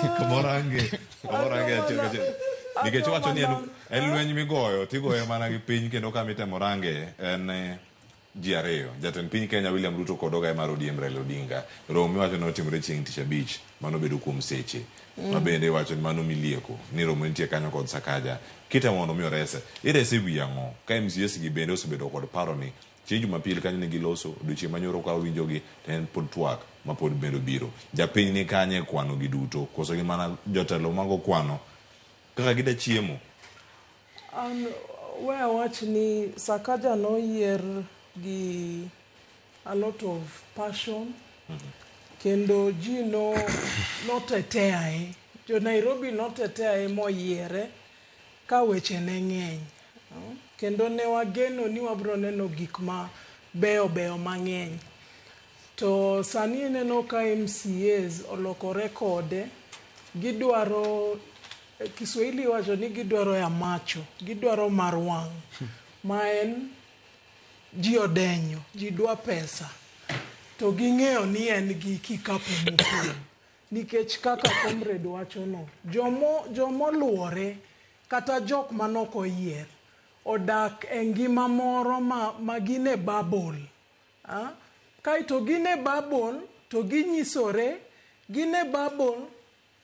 Komorange nikech wacho ni en lweny migoyo tigoyo mana gi piny kendo kamitemo range en ji ariyo. Jatend piny Kenya William Ruto kod Ogai mar ODM Raila Odinga. Romo miwacho ni otimore chieng' tich abich, mano bedo kuom seche. Ma bende wacho ni mano milieko ni romo nitie kanyo kod Sakaja. Kitemo mondo mi orese. Irese wi ang'o? Ka MCAs gi bende osebedo kod paro ni chieng' Jumapil kanyo ne giloso, odiochieng' manyoro ka winjogi to en pod twak ma pod bendo biro. Japiny ni kanye kwano gi duto, koso gi mana jotelo mago kwano kaka gida chiemo. Where watch ni Sakaja no year gi a lot of passion. Kendo ji no tetea jo Nairobi no tetea mo yiere ka weche ne ng'eny. Kendo ne wageno ni wabro neno gik ma beyo mang'eny. To sani neno ka MCAs olokore kode, gidwaro Kiswahili wacho ni gidwaro ya macho, gidwaro mar wang', ma en ji odenyo, ji dwa pesa. To ging'eyo ni en gi kikapu mopong'. Nikech kaka comrade wacho no, jomo luore kata jok manok oyier odak e ngima moro ma gine bubble. Kaito gine bubble to ginyisore, gine bubble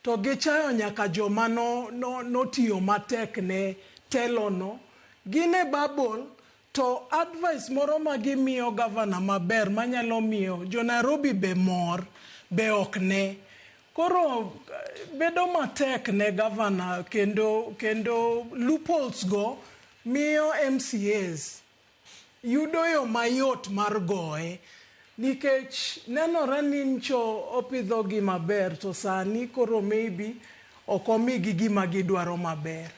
to gichayo nyaka joma notiyo matek ne telo no. Gine bubble to advice moro ma gimiyo governor maber manyalo miyo jo Nairobi be mor be ok ne. Koro bedo matek ne governor kendo loopholes go miyo MCAs yudo yo mayot mar goye. Nikech nenore ni ncho opidho gi maber to sani koro maybe okomi gi gima gidwaro maber.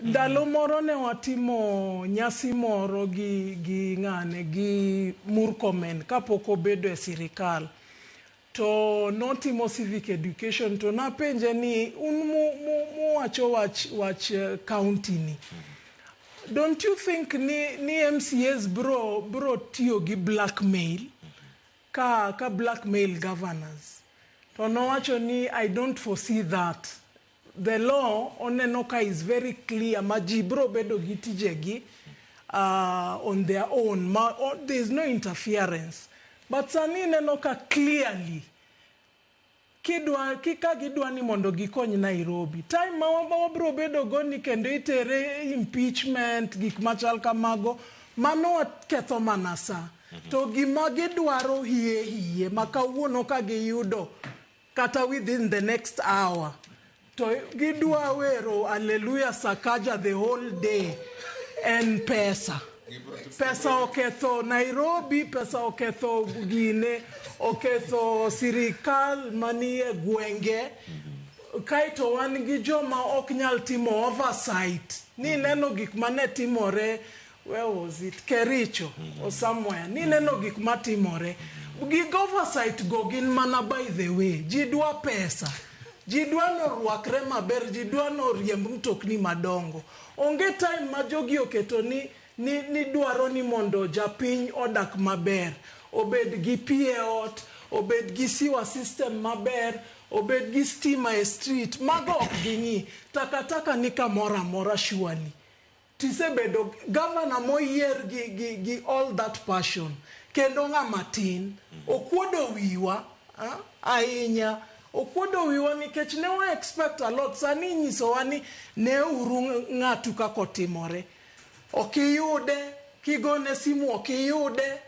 Ndalo moro ne watimo nyasi moro gi Murkomen kapok obedo e sirikal. To notimo civic education to napenje ni muwacho wach county ni. Don't you think ni MCAs bro tiyo gi blackmail ka blackmail governors? To nowacho ni I don't foresee that. The law oneno ka is very clear ma ji bro bedo gi tijegi on their own. There is no interference. But sani neno ka clearly kika gidwa ni mondo gikony Nairobi. Time ma wabro bedo goni kendo itere impeachment gik machal kamago mano ketho manasa. To gima gidwaro hiye makawuono ka giyudo kata within the next hour. To gidwa wero hallelujah Sakaja the whole day en pesa. Pesa oketho Nairobi, pesa oketho Gine, oketho sirikal manie gwenge. Kaito wan gi joma ok nyal timo oversight. Ni neno gik mane timore, where was it? Kericho or somewhere. Ni neno gik matimore. Gig oversight go gin mana by the way. Ji dwa pesa. Ji dwa no rwakre maber, ji dwa no riemb mtokni madongo. Onge time ma jogi oketo ni dwaro ni mondo japiny odak maber, obed gi pie ot, obed gi siwa system maber, obed gi stima e street, mago ok ging'i. Takataka ni kamora mora surely. Tisebedo governor moyier gi all that passion. Kendo ng'ama tin, okuodo wiwa, ahinya. Okuodo wiwa nikech ne wa expect a lot. Sani nyisowa ni ne uru ng'atu kakotimore. Okiyude, kigone simu okiyude,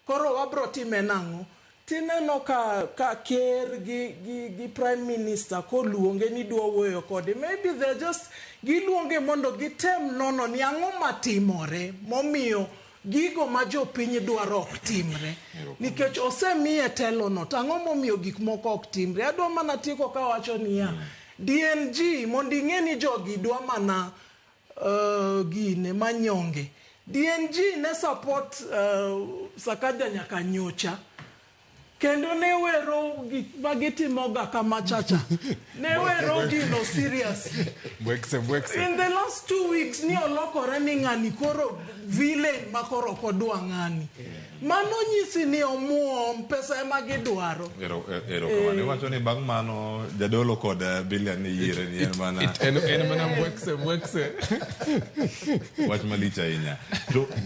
koro wabro time nango. Tineno ka ker gi prime minister koluonge ni dwa wuoyo kode. Maybe they're just giluonge mondo gitem nono ni ang'o matimore momiyo gigo ma jopiny dwaro ok timre. Nikech osemiye telo no, ang'o momiyo gik moko ok timre. Adwa mana tieko ka wacho niya, DNG mondo ing'e ni jogi dwa mana gine manyonge. DNG ne support Sakaja nyaka nyocha. kendo ne wero gik magitimoga kama chacha. Ne wero gino serious. In the last 2 weeks, ni olokore ni ng'ani koro villain makoro kodwa ng'ani. Mano nyisi ni omuom pesa ema gidwaro. Ero kamano. Iwacho ni bang' mano jadolo kod billion ni yire ni en mana en mana mwekse. wach malich ahinya.